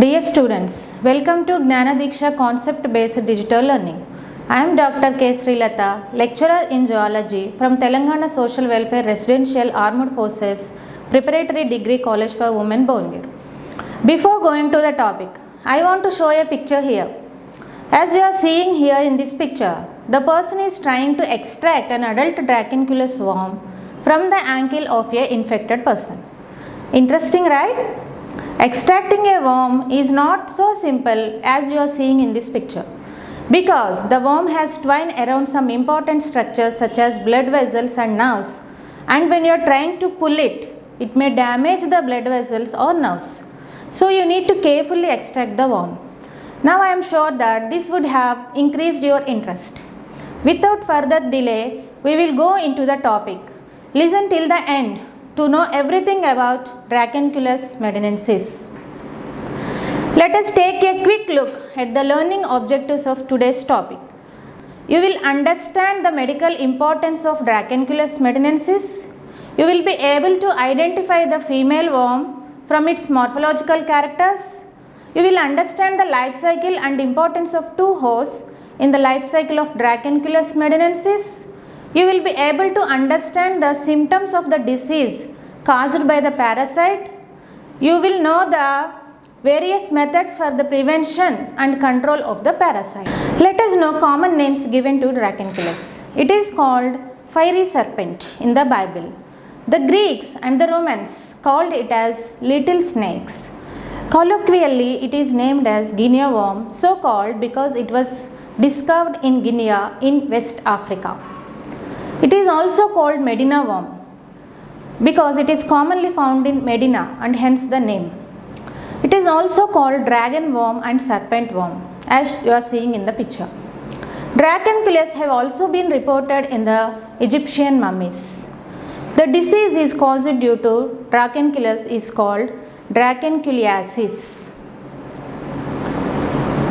Dear students, welcome to Gnana Diksha Concept Based Digital Learning. I am Dr. K. Srilata, lecturer in Zoology from Telangana Social Welfare Residential Armed Forces Preparatory Degree College for Women, Bongir. Before going to the topic, I want to show a picture here. As you are seeing here in this picture, the person is trying to extract an adult Dracunculus worm from the ankle of a infected person. Interesting, right? Extracting a worm is not so simple as you are seeing in this picture, because the worm has twine around some important structures such as blood vessels and nerves, and when you are trying to pull it, it may damage the blood vessels or nerves. So you need to carefully extract the worm. Now I am sure that this would have increased your interest. Without further delay, we will go into the topic. Listen till the end to know everything about Dracunculus medinensis. Let us take a quick look at the learning objectives of today's topic. You will understand the medical importance of Dracunculus medinensis. You will be able to identify the female worm from its morphological characters. You will understand the life cycle and importance of two hosts in the life cycle of Dracunculus medinensis. You will be able to understand the symptoms of the disease caused by the parasite. You will know the various methods for the prevention and control of the parasite. Let us know common names given to Dracunculus. It is called fiery serpent in the Bible. The Greeks and the Romans called it as little snakes. Colloquially, it is named as Guinea worm, so called because it was discovered in Guinea in West Africa. It is also called Medina worm because it is commonly found in Medina and hence the name. It is also called dragon worm and serpent worm, as you are seeing in the picture. Dracunculus have also been reported in the Egyptian mummies. The disease is caused due to Dracunculus is called dracunculiasis.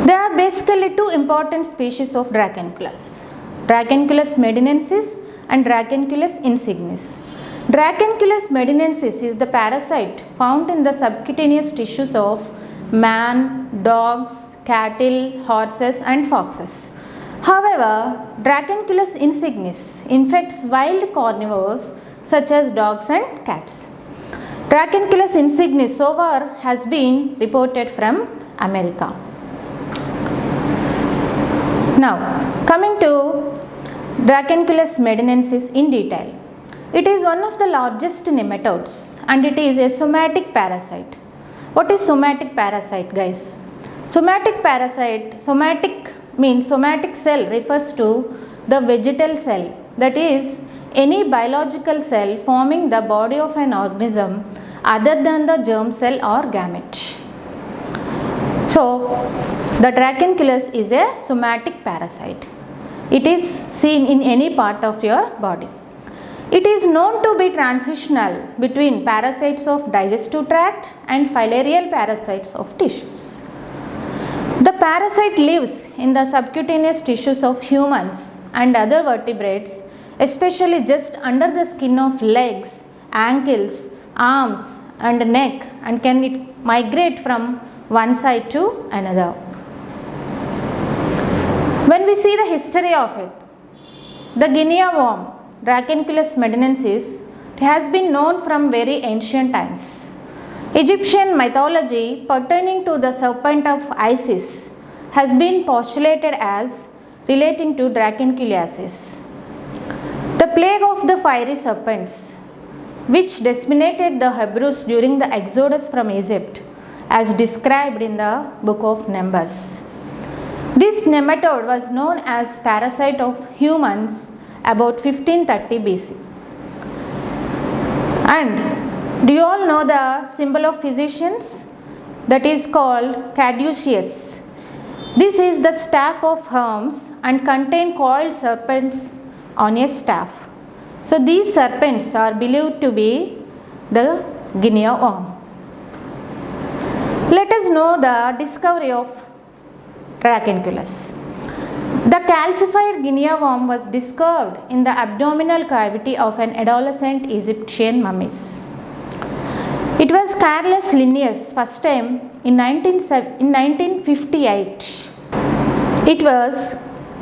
There are basically two important species of Dracunculus, Dracunculus medinensis and Dracunculus insignis. Dracunculus medinensis is the parasite found in the subcutaneous tissues of man, dogs, cattle, horses and foxes. However, Dracunculus insignis infects wild carnivores such as dogs and cats. Dracunculus insignis so far has been reported from America. Now, coming to Dracunculus medinensis in detail. It is one of the largest nematodes and it is a somatic parasite. What is somatic parasite, guys? Somatic means somatic cell refers to the vegetal cell, that is any biological cell forming the body of an organism other than the germ cell or gamete. So, the Dracunculus is a somatic parasite. It is seen in any part of your body. It is known to be transitional between parasites of digestive tract and filarial parasites of tissues. The parasite lives in the subcutaneous tissues of humans and other vertebrates, especially just under the skin of legs, ankles, arms and neck, and can it migrate from one side to another. When we see the history of it, the Guinea worm, Dracunculus medinensis, has been known from very ancient times. Egyptian mythology pertaining to the serpent of Isis has been postulated as relating to dracunculiasis. The plague of the fiery serpents, which decimated the Hebrews during the exodus from Egypt, as described in the book of Numbers. This nematode was known as parasite of humans about 1530 BC. And do you all know the symbol of physicians? That is called caduceus. This is the staff of Hermes and contain coiled serpents on a staff. So these serpents are believed to be the Guinea worm. Let us know the discovery of Dracunculus. The calcified Guinea worm was discovered in the abdominal cavity of an adolescent Egyptian mummies. It was Carolus Linnaeus first time in 1958. It was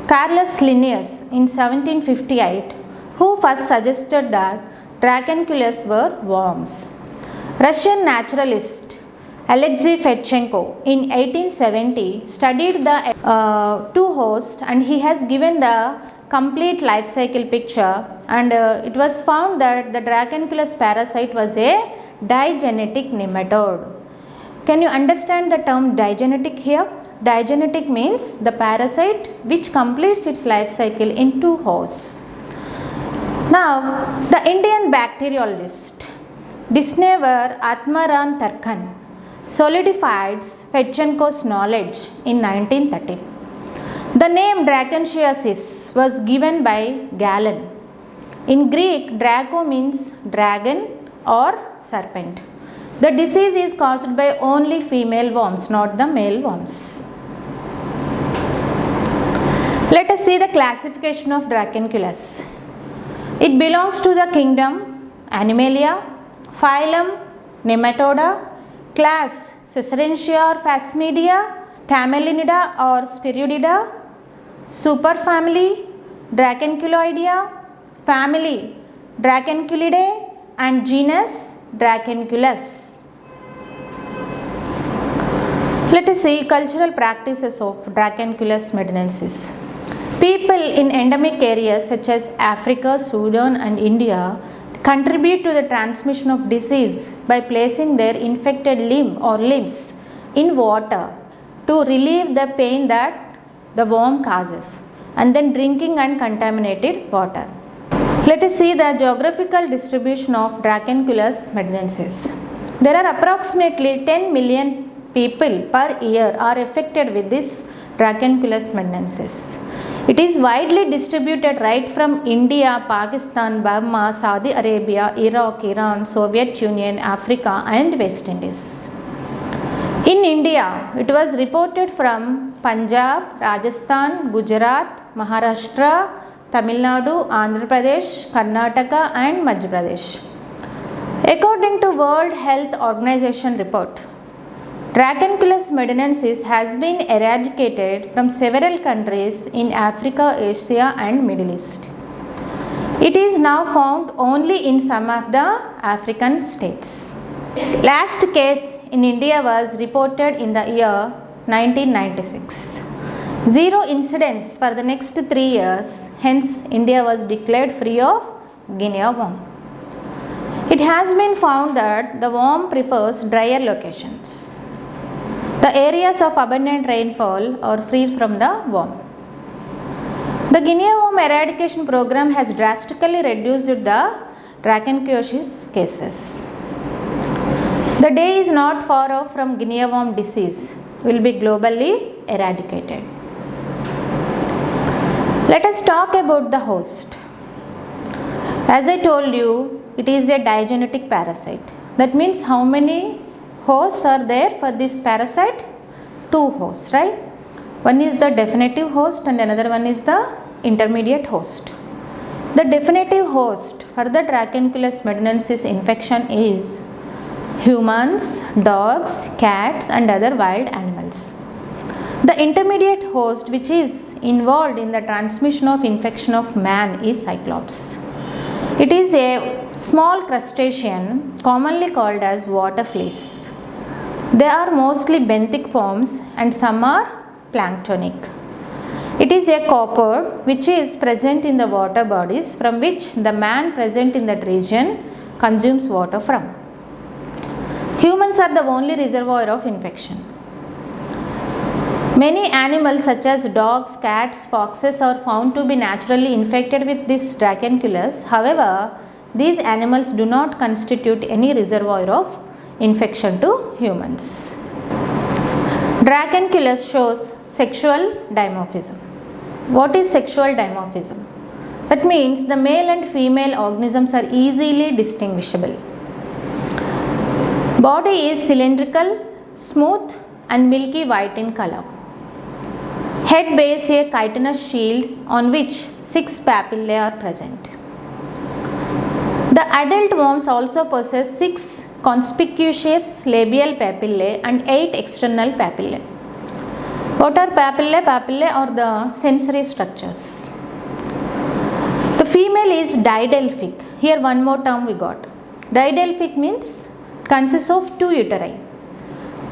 Carolus Linnaeus in 1758 who first suggested that Dracunculus were worms. Russian naturalist Alexei Fedchenko in 1870 studied the two hosts, and he has given the complete life cycle picture, and it was found that the Dracunculus parasite was a digenetic nematode. Can you understand the term digenetic here? Digenetic means the parasite which completes its life cycle in two hosts. Now, the Indian bacteriologist Disnever Atmaran Tarkhan solidified Fedchenko's knowledge in 1913. The name Dracunculus was given by Galen. In Greek, Draco means dragon or serpent. The disease is caused by only female worms, not the male worms. Let us see the classification of Dracunculus. It belongs to the kingdom Animalia, phylum Nematoda, class Caesarentia or Phasmidia, Camelinida or Spirulida, superfamily Dracunculoidea, family Dracunculidae, and genus Dracunculus. Let us see cultural practices of Dracunculus medinensis. People in endemic areas such as Africa, Sudan and India contribute to the transmission of disease by placing their infected limb or limbs in water to relieve the pain that the worm causes, and then drinking uncontaminated water. Let us see the geographical distribution of Dracunculus medinensis. There are approximately 10 million people per year are affected with this Dracunculus medinensis. It is widely distributed right from India, Pakistan, Burma, Saudi Arabia, Iraq, Iran, Soviet Union, Africa and West Indies. In India, it was reported from Punjab, Rajasthan, Gujarat, Maharashtra, Tamil Nadu, Andhra Pradesh, Karnataka and Madhya Pradesh. According to World Health Organization report, Dracunculus medinensis has been eradicated from several countries in Africa, Asia and Middle East. It is now found only in some of the African states. Last case in India was reported in the year 1996. Zero incidents for the next 3 years, hence India was declared free of Guinea worm. It has been found that the worm prefers drier locations. The areas of abundant rainfall are free from the worm. The Guinea worm eradication program has drastically reduced the Dracunculus cases. The day is not far off from Guinea worm disease will be globally eradicated. Let us talk about the host. As I told you, it is a digenetic parasite. That means how many hosts are there for this parasite? 2 hosts, right? One is the definitive host and another one is the intermediate host. The definitive host for the Dracunculus medinensis infection is humans, dogs, cats and other wild animals. The intermediate host which is involved in the transmission of infection of man is Cyclops. It is a small crustacean commonly called as water fleas. They are mostly benthic forms and some are planktonic. It is a copper which is present in the water bodies from which the man present in that region consumes water from. Humans are the only reservoir of infection. Many animals such as dogs, cats, foxes are found to be naturally infected with this Dracunculus. However, these animals do not constitute any reservoir of infection to humans. Dracunculus shows sexual dimorphism. What is sexual dimorphism? That means the male and female organisms are easily distinguishable. Body is cylindrical, smooth and milky white in color. Head bears a chitinous shield on which 6 papillae are present. The adult worms also possess 6 conspicuous labial papillae and 8 external papillae. What are papillae? Papillae are the sensory structures. The female is didelphic. Here one more term we got. Didelphic means consists of 2 uteri.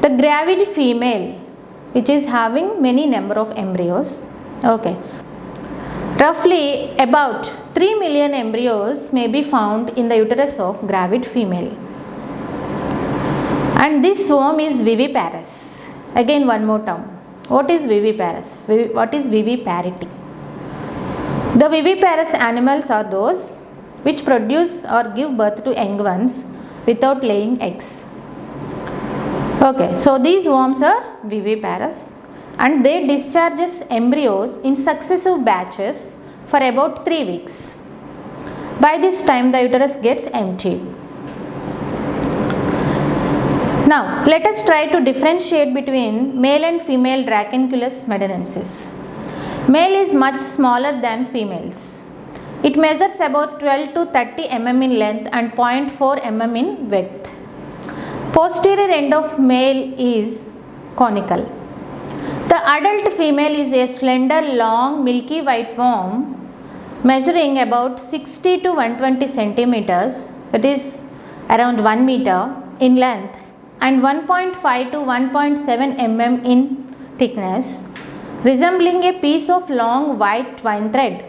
The gravid female, which is having many number of embryos. Okay. Roughly about 3 million embryos may be found in the uterus of gravid female. And this womb is viviparous. Again one more term. What is viviparous? What is viviparity? The viviparous animals are those which produce or give birth to young ones without laying eggs. Okay, so these worms are viviparous and they discharges embryos in successive batches for about 3 weeks. By this time the uterus gets emptied. Now let us try to differentiate between male and female Dracunculus medinensis. Male is much smaller than females. It measures about 12 to 30 mm in length and 0.4 mm in width. Posterior end of male is conical. The adult female is a slender, long, milky white worm measuring about 60 to 120 centimeters, that is around 1 meter in length, and 1.5 to 1.7 mm in thickness, resembling a piece of long white twine thread.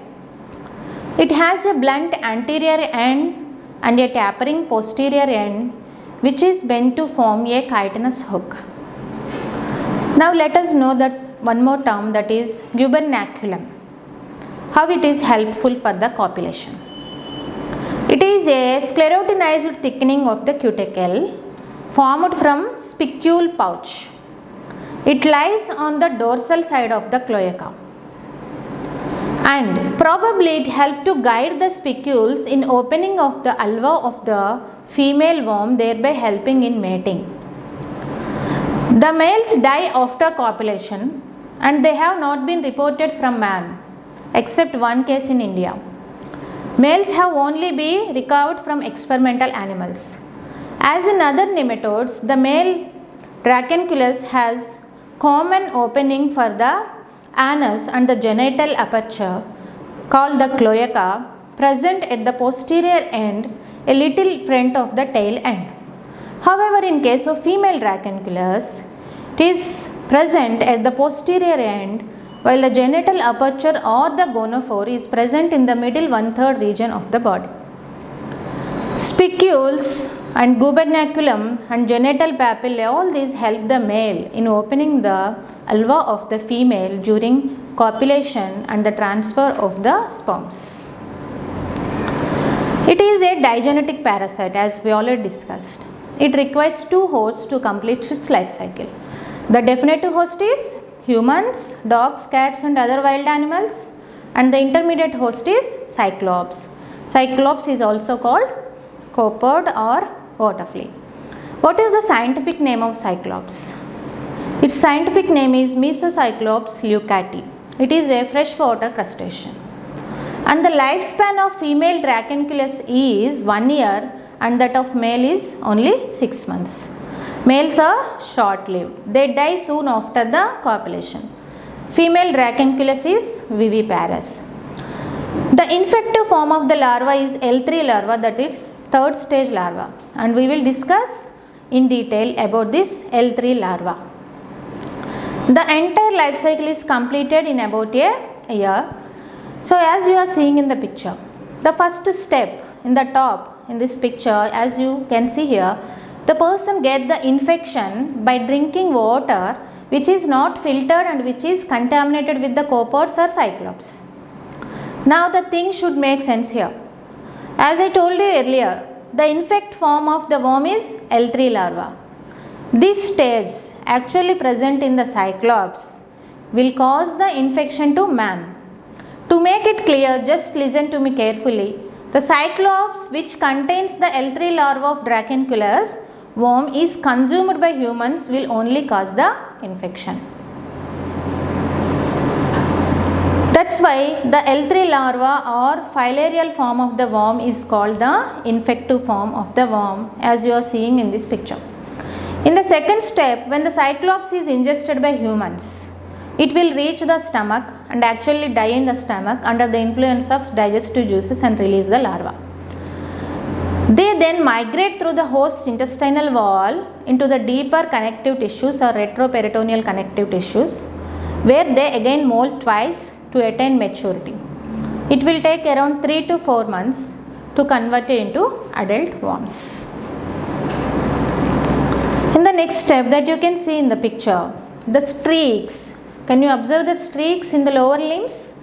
It has a blunt anterior end and a tapering posterior end which is bent to form a chitinous hook. Now let us know that one more term, that is gubernaculum. How it is helpful for the copulation. It is a sclerotinized thickening of the cuticle formed from spicule pouch. It lies on the dorsal side of the cloaca. And probably it helped to guide the spicules in opening of the ulva of the female worm, thereby helping in mating. The males die after copulation and they have not been reported from man except one case in India. Males have only been recovered from experimental animals. As in other nematodes, the male Dracunculus has common opening for the anus and the genital aperture called the cloaca, present at the posterior end a little front of the tail end. However, in case of female Dracunculus, it is present at the posterior end while the genital aperture or the gonophore is present in the middle 1/3 region of the body. Spicules and gubernaculum and genital papillae, all these help the male in opening the ulva of the female during copulation and the transfer of the sperms. It is a digenetic parasite, as we already discussed. It requires 2 hosts to complete its life cycle. The definitive host is humans, dogs, cats and other wild animals, and the intermediate host is cyclops. Cyclops is also called copod or water flea. What is the scientific name of cyclops? Its scientific name is Mesocyclops leucati. It is a freshwater crustacean. And the lifespan of female Dracunculus is 1 year and that of male is only 6 months. Males are short-lived. They die soon after the copulation. Female Dracunculus is viviparous. The infective form of the larva is L3 larva, that is 3rd stage larva, and we will discuss in detail about this L3 larva. The entire life cycle is completed in about a year. So as you are seeing in the picture, the first step in the top in this picture, as you can see here, the person get the infection by drinking water which is not filtered and which is contaminated with the copods or cyclops. Now the thing should make sense here. As I told you earlier, the infect form of the worm is L3 larva. This stage actually present in the cyclops will cause the infection to man. To make it clear, just listen to me carefully. The cyclops which contains the L3 larva of Dracunculus worm is consumed by humans will only cause the infection. That's why the L3 larva or filarial form of the worm is called the infective form of the worm, as you are seeing in this picture. In the second step, when the cyclops is ingested by humans, it will reach the stomach and actually die in the stomach under the influence of digestive juices and release the larva. They then migrate through the host's intestinal wall into the deeper connective tissues or retroperitoneal connective tissues, where they again molt twice to attain maturity. It will take around 3 to 4 months to convert it into adult worms. In the next step that you can see in the picture, the streaks. Can you observe the streaks in the lower limbs?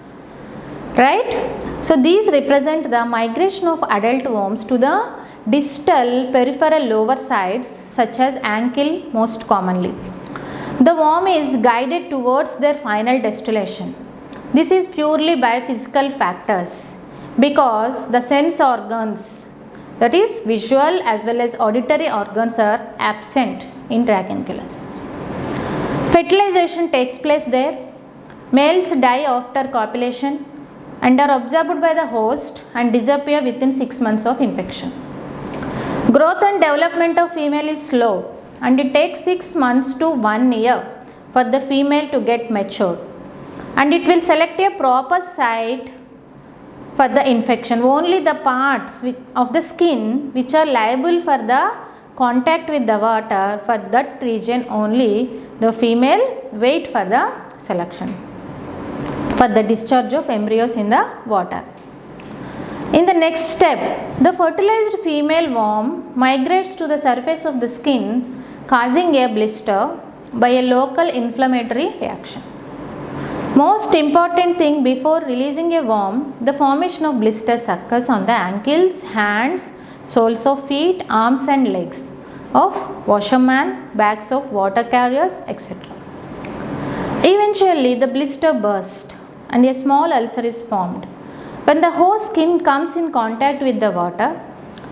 Right? So these represent the migration of adult worms to the distal peripheral lower sides, such as ankle most commonly. The worm is guided towards their final destination. This is purely by physical factors because the sense organs, that is visual as well as auditory organs, are absent in Dracunculus. Fertilization takes place there. Males die after copulation and are observed by the host and disappear within 6 months of infection. Growth and development of female is slow and it takes 6 months to 1 year for the female to get matured, and it will select a proper site for the infection. Only the parts of the skin which are liable for the contact with the water, for that region only the female wait for the selection, for the discharge of embryos in the water. In the next step, the fertilized female worm migrates to the surface of the skin, causing a blister by a local inflammatory reaction. Most important thing before releasing a worm, the formation of blisters occurs on the ankles, hands, soles of feet, arms and legs of washerman, backs of water carriers, etc. Eventually, the blister bursts and a small ulcer is formed. When the host skin comes in contact with the water,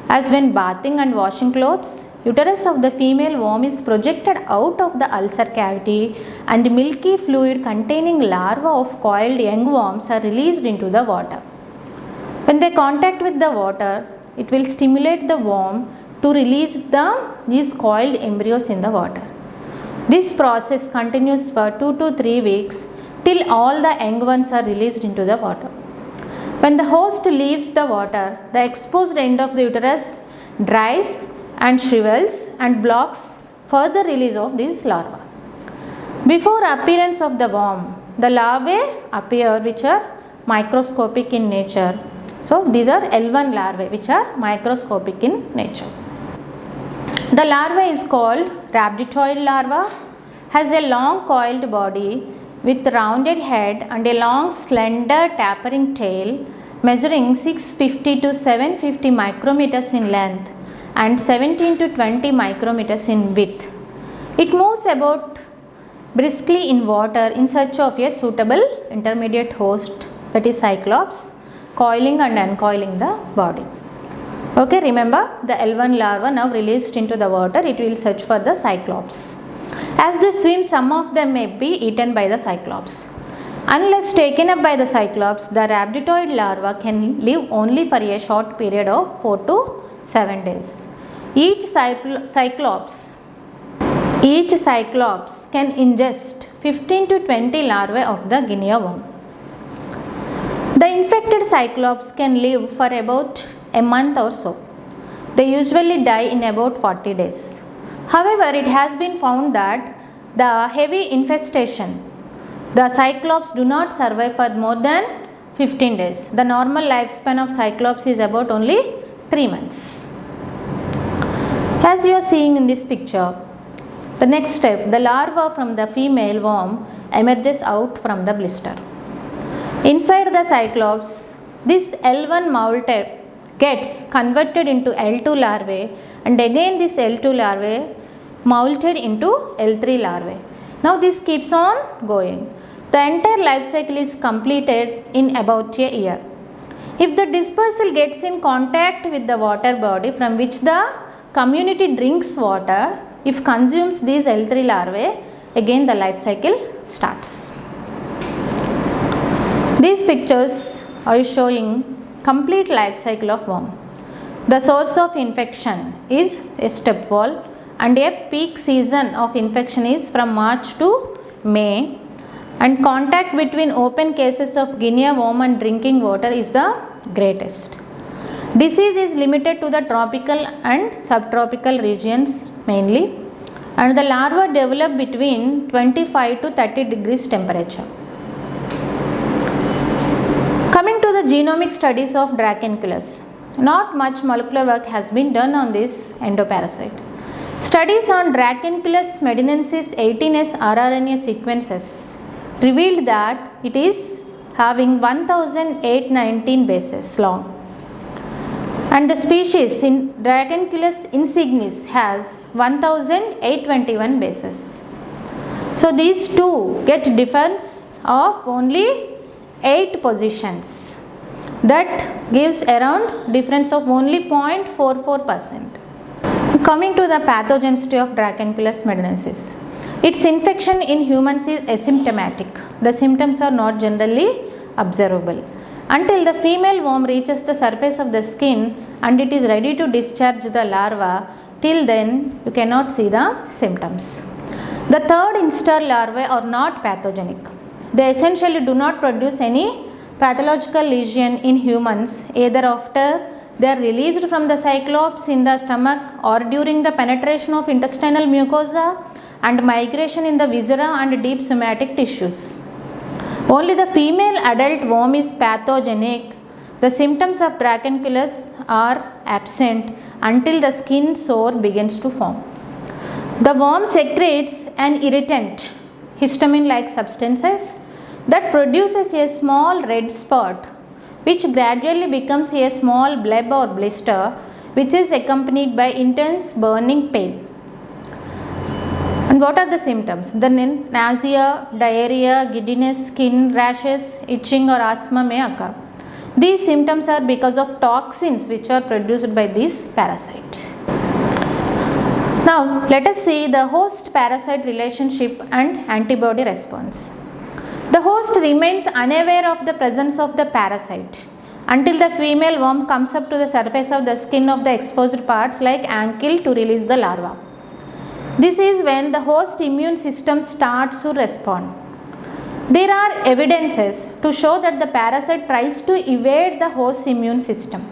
as when bathing and washing clothes, uterus of the female worm is projected out of the ulcer cavity and milky fluid containing larvae of coiled young worms are released into the water. When they contact with the water, it will stimulate the worm to release these coiled embryos in the water. This process continues for 2 to 3 weeks till all the young ones are released into the water. When the host leaves the water, the exposed end of the uterus dries and shrivels and blocks further release of these larvae. Before appearance of the worm, the larvae appear which are microscopic in nature. So these are L1 larvae which are microscopic in nature. The larva is called rhabditoid larva, has a long coiled body with rounded head and a long slender tapering tail measuring 650 to 750 micrometers in length and 17 to 20 micrometers in width. It moves about briskly in water in search of a suitable intermediate host, that is cyclops, coiling and uncoiling the body. Okay, remember the L1 larva now released into the water, it will search for the cyclops. As they swim, some of them may be eaten by the cyclops. Unless taken up by the cyclops, the rhabditoid larva can live only for a short period of 4 to 7 days. Each cyclops can ingest 15 to 20 larvae of the guinea worm. The infected cyclops can live for about a month or so. They usually die in about 40 days. However, it has been found that the heavy infestation, the cyclops do not survive for more than 15 days. The normal lifespan of cyclops is about only 3 months. As you are seeing in this picture, the next step, the larva from the female worm emerges out from the blister. Inside the cyclops, this L1 molt gets converted into L2 larvae, and again this L2 larvae molted into L3 larvae. Now this keeps on going. The entire life cycle is completed in about a year. If the dispersal gets in contact with the water body from which the community drinks water, if consumes these L3 larvae, again the life cycle starts. These pictures are showing complete life cycle of worm. The source of infection is a step wall and a peak season of infection is from March to May, and contact between open cases of Guinea worm and drinking water is the greatest. Disease is limited to the tropical and subtropical regions mainly, and the larvae develop between 25 to 30 degrees temperature. Coming to the genomic studies of Dracunculus, not much molecular work has been done on this endoparasite. Studies on Dracunculus medinensis 18S rRNA sequences revealed that it is having 1819 bases long, and the species in Dracunculus insignis has 1821 bases. So these two get difference of only 8 positions. That gives around difference of only 0.44%. Coming to the pathogenicity of Dracunculus medinensis, its infection in humans is asymptomatic. The symptoms are not generally observable until the female worm reaches the surface of the skin and it is ready to discharge the larva. Till then you cannot see the symptoms. The third instar larvae are not pathogenic. They essentially do not produce any pathological lesion in humans either after they are released from the cyclops in the stomach or during the penetration of intestinal mucosa and migration in the viscera and deep somatic tissues. Only the female adult worm is pathogenic. The symptoms of Dracunculus are absent until the skin sore begins to form. The worm secretes an irritant, histamine-like substances that produces a small red spot which gradually becomes a small bleb or blister which is accompanied by intense burning pain. And what are the symptoms? The nausea, diarrhea, giddiness, skin rashes, itching or asthma may occur. These symptoms are because of toxins which are produced by this parasite. Now let us see the host-parasite relationship and antibody response. The host remains unaware of the presence of the parasite until the female worm comes up to the surface of the skin of the exposed parts like ankle to release the larva. This is when the host immune system starts to respond. There are evidences to show that the parasite tries to evade the host immune system.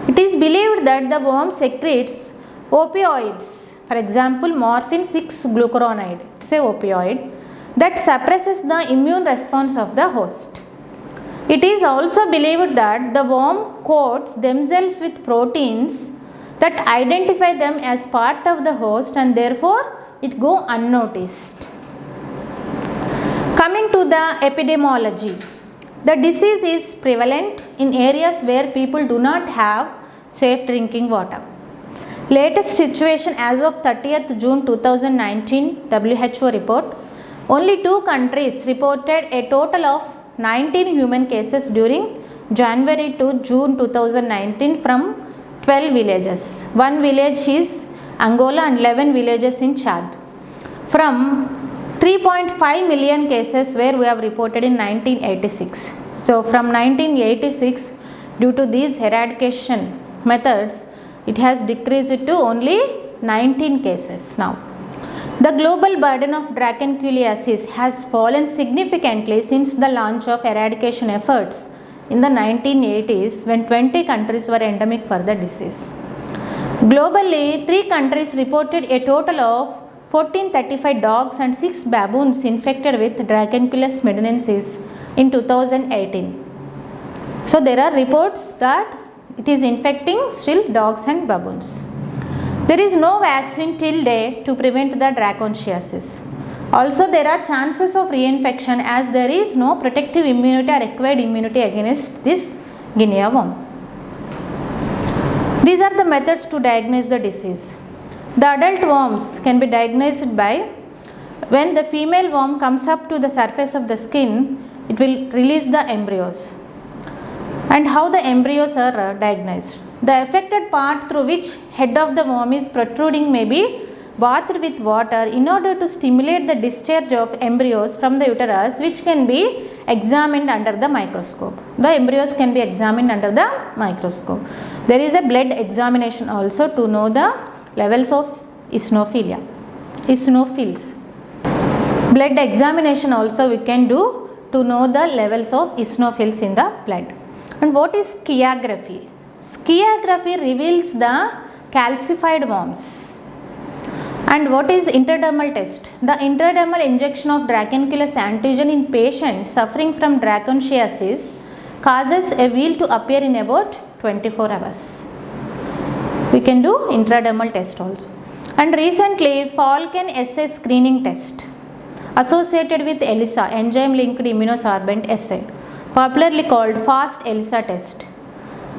It is believed that the worm secretes opioids, for example morphine 6-glucuronide, it's a opioid that suppresses the immune response of the host. It is also believed that the worm coats themselves with proteins that identify them as part of the host and therefore it go unnoticed. Coming to the epidemiology, the disease is prevalent in areas where people do not have safe drinking water. Latest situation as of 30th June 2019 WHO report, only 2 countries reported a total of 19 human cases during January to June 2019 from 12 villages. 1 village is Angola and 11 villages in Chad. From 3.5 million cases where we have reported in 1986. So from 1986, due to these eradication methods, it has decreased to only 19 cases now. The global burden of dracunculiasis has fallen significantly since the launch of eradication efforts in the 1980s when 20 countries were endemic for the disease. Globally, 3 countries reported a total of 1435 dogs and 6 baboons infected with Dracunculus medinensis in 2018. So there are reports that it is infecting still dogs and baboons. There is no vaccine till date to prevent the dracunculiasis. Also there are chances of reinfection as there is no protective immunity or acquired immunity against this Guinea worm. These are the methods to diagnose the disease. The adult worms can be diagnosed by when the female worm comes up to the surface of the skin, it will release the embryos. And how the embryos are diagnosed. The affected part through which head of the worm is protruding may be bathed with water in order to stimulate the discharge of embryos from the uterus, which can be examined under the microscope. The embryos can be examined under the microscope. There is a blood examination also to know the levels of eosinophils. Blood examination also we can do to know the levels of eosinophils in the blood. And what is skiography? Skiography reveals the calcified worms. And what is intradermal test? The intradermal injection of Dracunculus antigen in patients suffering from dracunculiasis causes a wheal to appear in about 24 hours. We can do intradermal test also. And recently Falcon assay screening test associated with ELISA, enzyme linked immunosorbent assay, popularly called fast ELISA test.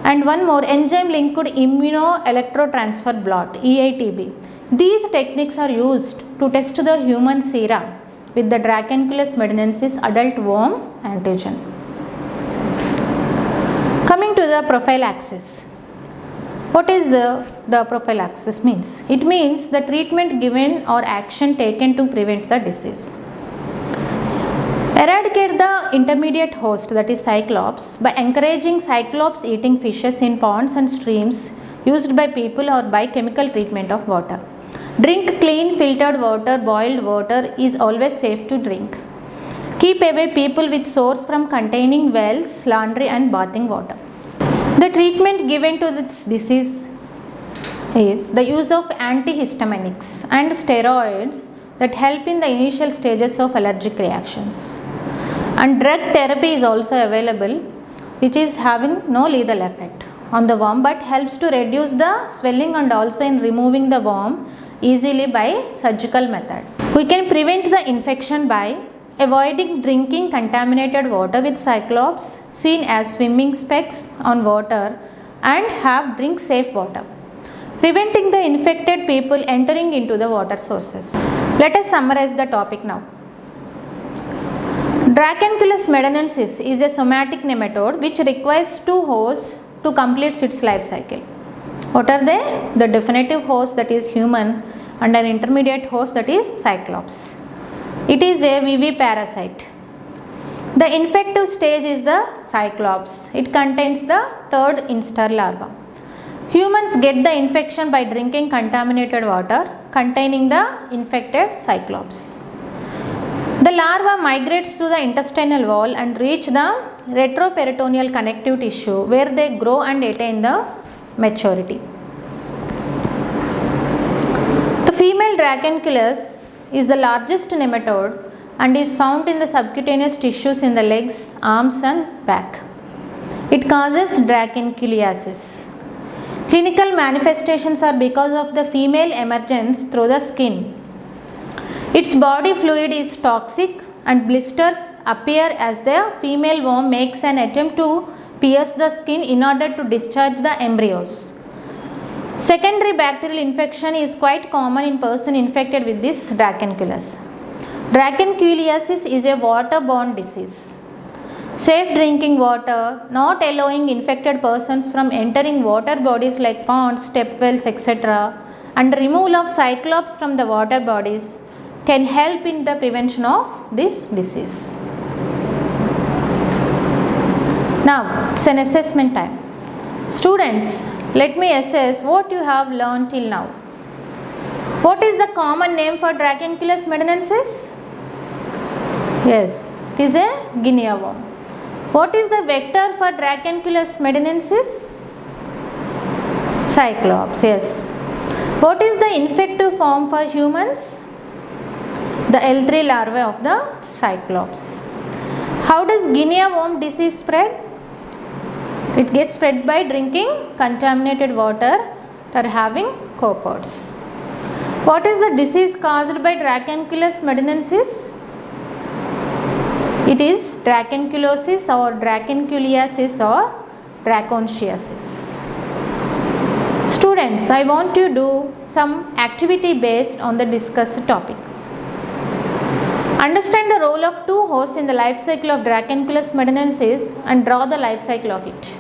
And one more, enzyme linked immunoelectrotransfer blot, EITB. These techniques are used to test the human sera with the Dracunculus medinensis adult worm antigen. Coming to the prophylaxis. What is the prophylaxis means? It means the treatment given or action taken to prevent the disease. Eradicate the intermediate host, that is Cyclops, by encouraging Cyclops eating fishes in ponds and streams used by people or by chemical treatment of water. Drink clean filtered water. Boiled water is always safe to drink. Keep away people with sores from containing wells, laundry and bathing water. The treatment given to this disease is the use of antihistaminics and steroids that help in the initial stages of allergic reactions. And drug therapy is also available, which is having no lethal effect on the worm but helps to reduce the swelling and also in removing the worm easily by surgical method. We can prevent the infection by avoiding drinking contaminated water with Cyclops seen as swimming specks on water and have drink safe water. Preventing the infected people entering into the water sources. Let us summarize the topic now. Dracunculus medinensis is a somatic nematode which requires two hosts to complete its life cycle. What are they? The definitive host, that is human, and an intermediate host, that is Cyclops. It is a viviparasite. The infective stage is the Cyclops. It contains the third instar larva. Humans get the infection by drinking contaminated water containing the infected Cyclops. The larva migrates through the intestinal wall and reach the retroperitoneal connective tissue where they grow and attain the maturity. The female Dracunculus is the largest nematode and is found in the subcutaneous tissues in the legs, arms and back. It causes dracunculiasis. Clinical manifestations are because of the female emergence through the skin. Its body fluid is toxic and blisters appear as the female worm makes an attempt to pierce the skin in order to discharge the embryos. Secondary bacterial infection is quite common in person infected with this Dracunculus. Dracunculiasis is a waterborne disease. Safe drinking water, not allowing infected persons from entering water bodies like ponds, step wells, etc., and removal of Cyclops from the water bodies can help in the prevention of this disease. Now, it's an assessment time. Students, let me assess what you have learned till now. What is the common name for Dracunculus medinensis? Yes, it is a guinea worm. What is the vector for Dracunculus medinensis? Cyclops, yes. What is the infective form for humans? The L3 larvae of the Cyclops. How does guinea worm disease spread? It gets spread by drinking contaminated water or having copepods. What is the disease caused by Dracunculus medinensis? It is dracunculosis or dracunculiasis or dracunculiasis. Students, I want to do some activity based on the discussed topic. Understand the role of two hosts in the life cycle of Dracunculus medinensis and draw the life cycle of it.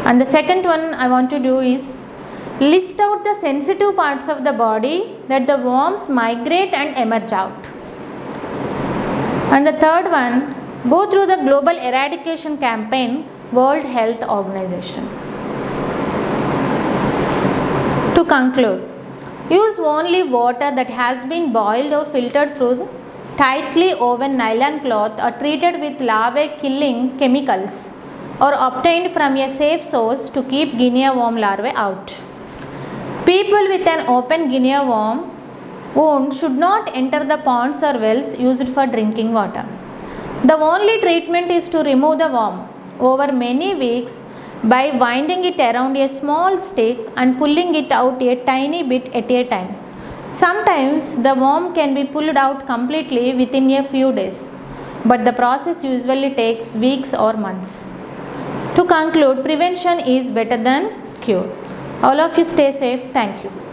And the second one I want to do is list out the sensitive parts of the body that the worms migrate and emerge out. And the third one, go through the Global Eradication Campaign, World Health Organization. To conclude, use only water that has been boiled or filtered through tightly woven nylon cloth or treated with larvae-killing chemicals or obtained from a safe source to keep guinea worm larvae out. People with an open guinea worm wound should not enter the ponds or wells used for drinking water. The only treatment is to remove the worm over many weeks by winding it around a small stick and pulling it out a tiny bit at a time. Sometimes the worm can be pulled out completely within a few days, but the process usually takes weeks or months. To conclude, prevention is better than cure. All of you stay safe. Thank you.